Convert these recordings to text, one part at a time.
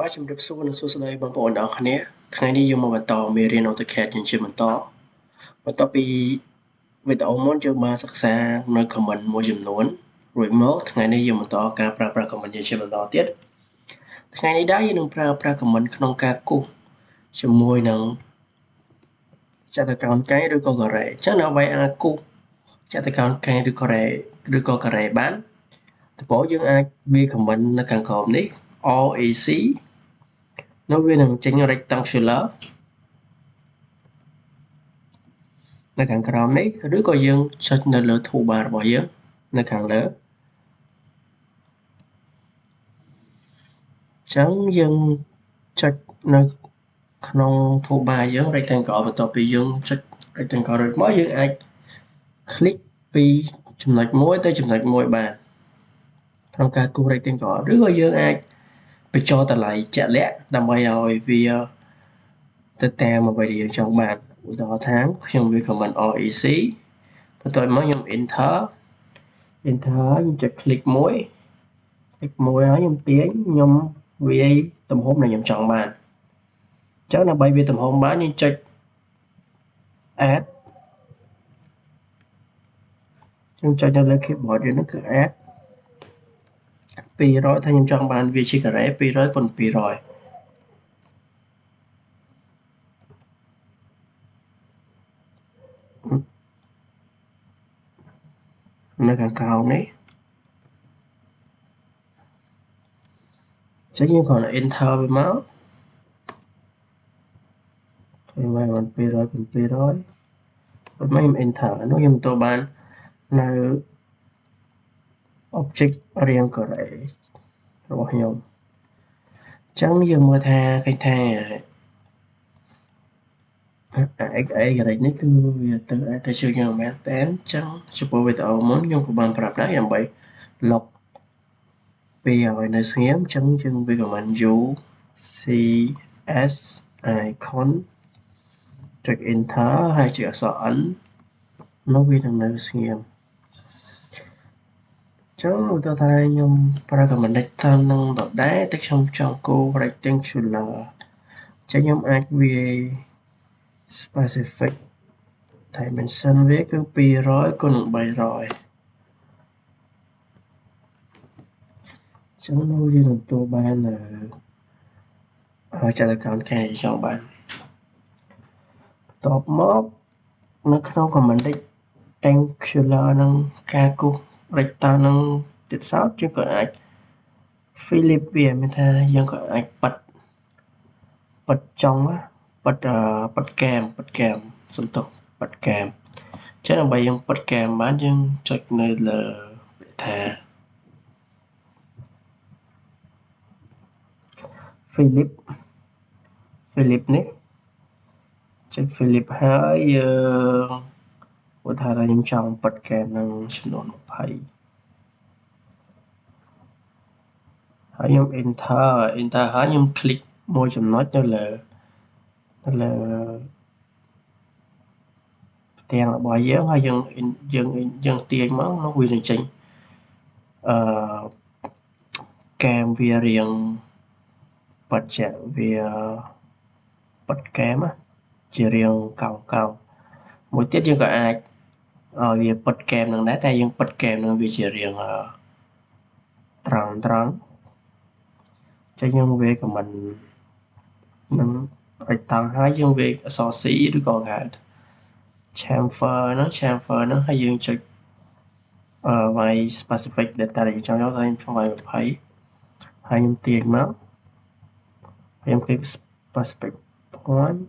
បាទជំរាបសួរនិងសួស្តីបងប្អូនទាំងអស់គ្នាថ្ងៃនេះយើងមកបន្តមេរៀន AutoCAD យើងជាបន្តបន្ទាប់ពីវីដេអូមុនយើងបានសិក្សានៅ comment មួយចំនួនរួចមកថ្ងៃនេះយើងបន្តការប្រើប្រាស់ comment យើងជាបន្តទៀតថ្ងៃនេះដែរយើងនឹងប្រើប្រាស់ comment ក្នុងការគូសជាមួយនឹងចតុកោណកែងឬក៏ការ៉េអញ្ចឹងដើម្បីអាចគូសចតុកោណកែងឬក៏ការ៉េបានដំបូងយើងអាចវាយ comment នៅខាងក្រោមនេះ RAC នោះវានឹងចេញ rectangular នៅខាងក្រោមនេះឬក៏យើងចុចនៅលើ toolbar របស់យើងនៅខាងលើអញ្ចឹងយើងចុចនៅក្នុង toolbar យើង rectangle បន្ទាប់ពីយើងចុច rectangle រួចមកយើងអាច click ពីចំណុចមួយទៅចំណុចមួយបានក្នុងការគូស rectangle ឬក៏យើងអាចបញ្ចូលតម្លៃជាក់លាក់ដើម្បីឲ្យវាទៅតាមអ្វីដែលយើងចង់បានឧទាហរណ៍ថាខ្ញុំវា comment REC បន្ទាប់មកខ្ញុំ enter ខ្ញុំចុច click មួយហើយខ្ញុំទាញខ្ញុំវាយទំហំដែលខ្ញុំចង់បានអញ្ចឹងដើម្បីវាយទំហំបានយើងចុច add ខ្ញុំចុចនៅលើ keyboard យើងនោះគឺ add 200ថាខ្ញុំចង់បានវាជាការ៉េ200 × 200នៅខាងក្រោមនេះចឹងយើងគ្រាន់តែ enter វាមកធ្វើមកបាន200 × 200បន្ទាប់មកខ្ញុំ enter នោះខ្ញុំទទួលបាននៅ object រាងការ៉េរបស់ខ្ញុំអញ្ចឹងយើងមើលថាឃើញថាXនេះគឺវាទៅជួយយើងមែនតើអញ្ចឹងចំពោះវីដេអូមុនខ្ញុំក៏បានប្រាប់ដែរដើម្បី log ពីឲ្យនៅស្ងៀមអញ្ចឹងយើងវា command U C S icon ចុច enter ហើយចុចអក្សរ N នោះវានឹងនៅស្ងៀមចឹងឧទាហរណ៍ថាខ្ញុំប្រើ command តាមនឹងដដែលតែខ្ញុំចង់គូ rectangular ចឹងខ្ញុំអាចវាយ specific dimension វាគឺ200 × 300ចឹងនោះយើងនឹងទទួលបានចតុកោណកែងចង់បានបន្ទាប់មកនៅក្នុង command rectangular នឹងការគូស rectangle នឹងទៀតសោតយើងក៏អាច flip វាមានថាយើងក៏អាចប៉ិតចុងប៉ិតកែមសំទោសប៉ិតកែមចឹងដើម្បីយើងប៉ិតកែមបានយើងចុចនៅលើពាក្យថា Flip នេះចុច Flip ហើយយើងឧទាហរណ៍ខ្ញុំចង់ប៉ិតកែមនឹងចំនួន20ហើយខ្ញុំ enter ហើយខ្ញុំ click មួយចំណុចនៅលើផ្ទាំងរបស់យើងហើយយើងទាញមកនោះវានឹងចេញកែមវារាងប៉ិតជាវាប៉ិតកែមជារាងកោងមួយទៀតយើងក៏អាចឲ្យវាប៉ិតកែមនឹងដែរតែយើងប៉ិតកែមនឹងវាជារាងត្រង់ចឹងយើងវាយ comment នឹងrectangleហើយយើងវាយអក្សរ C ឬក៏គេហៅ chamfer ហ្នឹងហើយយើងចុចវាយ specific data ដែលយើងចង់យកហើយខ្ញុំវាយ20ហើយខ្ញុំទាញមកខ្ញុំ click specific point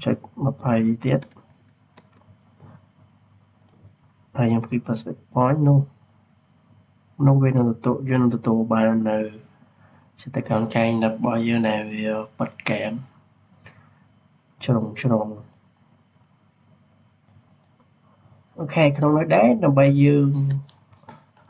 ចុច20ទៀតហើយខ្ញុំ click specific point នោះវានឹងទទួលបាននៅចតុកោណកែងរបស់យើងដែលវាប៉ិតកែមជ្រុងអូខេក្នុងនោះដែរដើម្បីយើ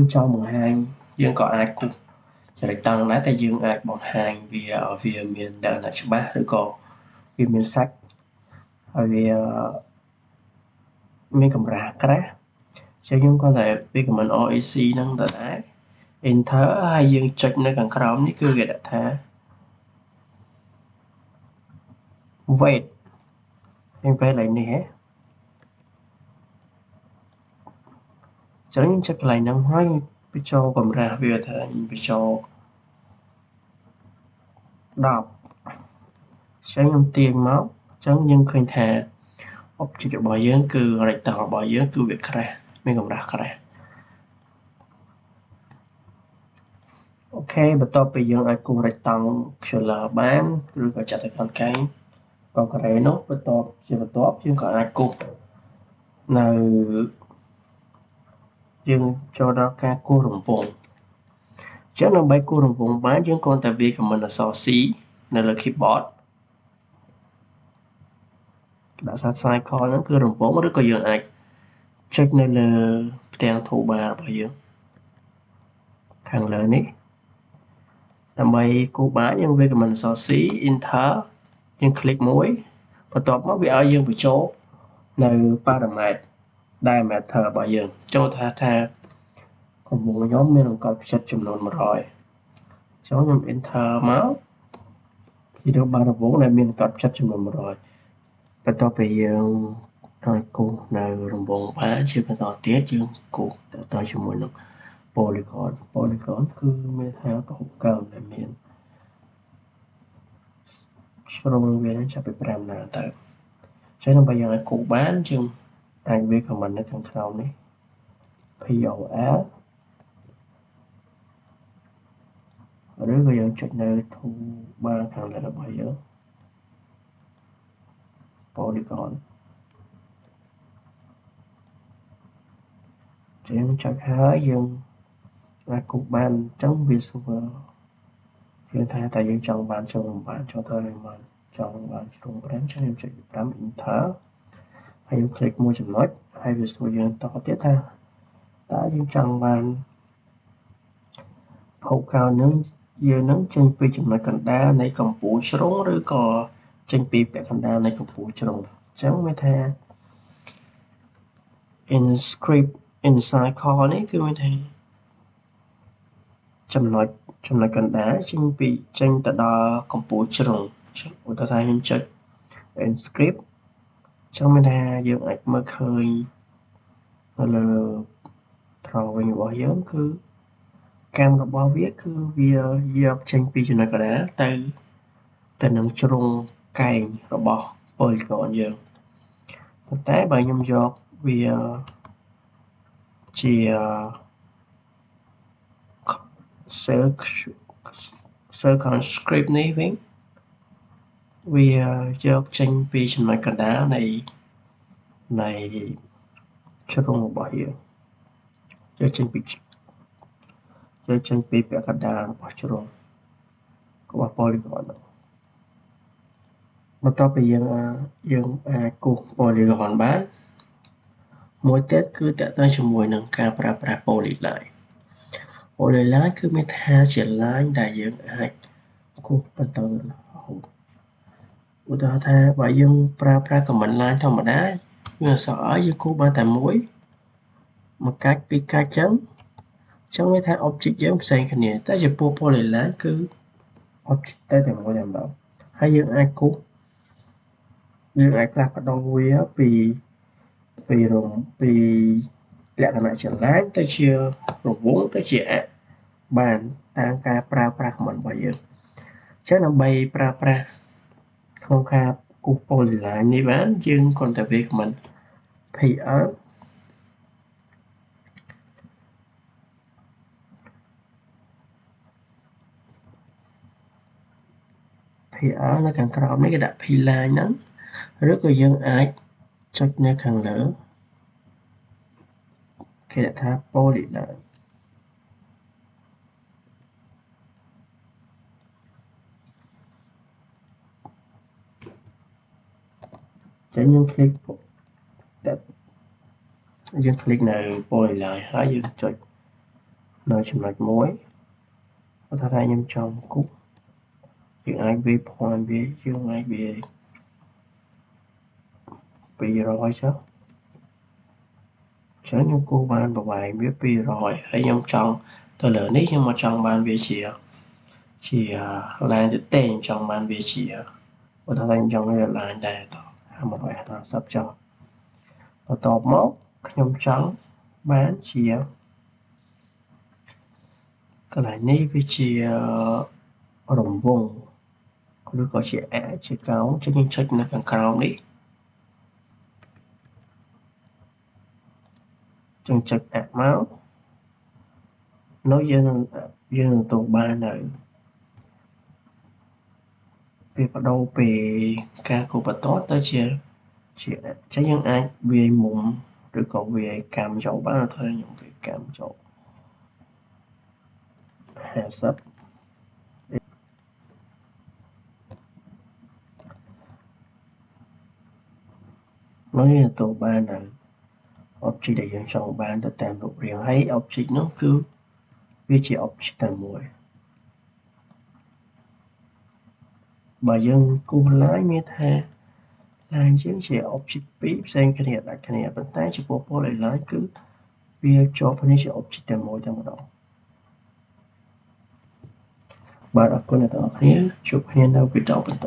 ងចង់បង្ហាញយើងក៏អាចគូសចរិតតាំងដែរតែយើងអាចបង្ហាញវាឲ្យវាមានលក្ខណៈច្បាស់ឬក៏វាមានសាច់ហើយវាមានកម្រាស់ក្រាស់ចឹងខ្ញុំគាត់តែវា command REC ហ្នឹងទៅដែរ enter ហើយយើងចុចនៅខាងក្រោមនេះគឺវាដាក់ថា wait យើងពេលឡើងនេះហ៎ចឹងចុចកន្លែងហ្នឹងហើយបញ្ចូលកម្រាស់វាថាបញ្ចូល10ចឹងខ្ញុំទាញមកចឹងយើងឃើញថា object របស់យើងគឺ rectangle របស់យើងគឺវា crash មានកម្រាស់ crash អូខេបន្ទាប់ពីយើងអាចគូស rectangular បានឬក៏ចាត់ទៅខាងកែងកងការ៉េនោះបន្ទាប់យើងក៏អាចគូសនៅយើងចូលដល់ការគូសរង្វង់ចឹងដើម្បីគូសរង្វង់បានយើងគ្រាន់តែវាយ command អក្សរ C នៅលើ keyboard ដាក់សាច់ cycle ហ្នឹងគឺរង្វង់ឬក៏យើងអាចចុចនៅលើផ្ទាំង toolbar របស់យើងខាងលើនេះដើម្បីគូសបានយើងវាយ command អក្សរ C enter យើងคลิกមួយបន្ទាប់មកវាឲ្យយើងបញ្ចូលនៅ parameter diameter របស់យើងចូលថារង្វង់ខ្ញុំមានអង្កត់ផ្ចិតចំនួន100ចូលខ្ញុំ enter មកវាទៅបានរង្វង់ដែលមានអង្កត់ផ្ចិតចំនួន100បន្ទាប់ពីយើងអាចគូសនៅរង្វង់បានជាបន្តទៀតយើងគូសតជាមួយនឹង polygon គឺមានថាប្រហុកកើមដែលមានជ្រុងវាចាប់ពី5ណាទៅចឹងដើម្បីយើងអាចគូសបានយើងអាចវាយ command នៅខាងក្រោមនេះ POL ឬក៏យើងចុចនៅ toolbar ខាងលើរបស់យើង polygon ចឹងចុចហើយយើងអាចគូសបានអញ្ចឹងវាសួរយើងថាតើយើងចង់បានជ្រុងបានចុះទៅបានចង់បានជ្រុង5ចឹងខ្ញុំចុច5 enter ហើយយើងคลิกមួយចំណុចហើយវាសួរយើងតទៀតថាតើយើងចង់បានភោគកោណនឹងយើងនឹងចេញពីចំណុចកណ្ដាលនៃកម្ពូលជ្រុងឬក៏ចេញពីពាក់កណ្ដាលនៃកម្ពូលជ្រុងអញ្ចឹងមានថា inscript inside core នេះគឺមានថាចំណុចកណ្ដាលចេញទៅដល់កម្ពូលជ្រុងឧទាហរណ៍ខ្ញុំចុច inscript ចឹងមានថាយើងអាចមើលឃើញនៅលើ drawing របស់យើងគឺកាំរបស់វាគឺវាយកចេញពីចំណុចកណ្ដាលទៅនឹងជ្រុងកែងរបស់ polygon យើងប៉ុន្តែបើខ្ញុំយកវាជា circumscript នេះវិញវាយកចេញពីចំណុចកណ្ដាលនៃជ្រុងរបស់យើងយកចេញពីពាក់កណ្ដាលរបស់ជ្រុងរបស់ polygon បន្ទាប់ពីយើងអាចគូស polygon បានមួយទៀតគឺតកតងជាមួយនឹងការប្រើប្រាស់ polyline គឺមានថាជា line ដែលយើងអាចគូសបន្តរហូតឧទាហរណ៍ថាបើយើងប្រើប្រាស់ command line ធម្មតាយើងអក្សរ I យើងគូសបានតែមួយកាច់ពីរកាច់ចឹងមានថា object យើងផ្សេងគ្នាតែចំពោះ polyline គឺ object ទៅតែមួយតែម្ដងហើយយើងអាចគូសយើងអាចផ្លាស់ប្ដូរវាពីលក្ខណៈជា line ទៅជារង្វង់ទៅជាបានតាមការប្រើប្រាស់ command របស់យើងអញ្ចឹងដើម្បីប្រើប្រាស់ក្នុងការគូស polyline នេះបានយើងគ្រាន់តែវាយ command PL នៅខាងក្រោមនេះគេដាក់ P line ហ្នឹងឬក៏យើងអាចចុចនៅខាងលើគេដាក់ថា polyline ចឹងយើងคลิกនៅ polyline ហើយយើងចុចនៅចំណុចមួយបើថាខ្ញុំចង់គូសយើងអាចវាយ point វាយើងអាចវាយ200ចុះចឹងខ្ញុំគូសបានប្រវែងវា200ហើយខ្ញុំចង់ ទៅលើនេះខ្ញុំមកចង់បានវាជា line ទៅទេខ្ញុំចង់បានវាជាបើថាខ្ញុំចង់វា line ដែរត150ចុះបន្ទាប់មកខ្ញុំចង់បានជាកន្លែងនេះវាជារង្វង់ឬក៏ជាជាកោងចឹងខ្ញុំចុចនៅខាងក្រោមនេះចឹងចុចដាក់មកនោះយើងនឹងទទួលបាននៅវាបដូរពីការគូបន្ទាត់ទៅជាចឹងយើងអាចវាយមុំឬក៏វាយកម្មចូលបានthôiខ្ញុំវាយកម្មចូល50នោះយើងទទួលបាននៅ object ដែលយើងចង់បានទៅតាមរូបរាងហើយ object នោះគឺវាជា object តែមួយបើយើងគូស line មានថា line យើងជា object ពីរផ្សេងគ្នាដាច់គ្នាប៉ុន្តែចំពោះ polyline គឺវាជាប់គ្នាជា object តែមួយតែម្ដងបាទអរគុណអ្នកទាំងអស់គ្នាជួបគ្នានៅវីដេអូបន្ត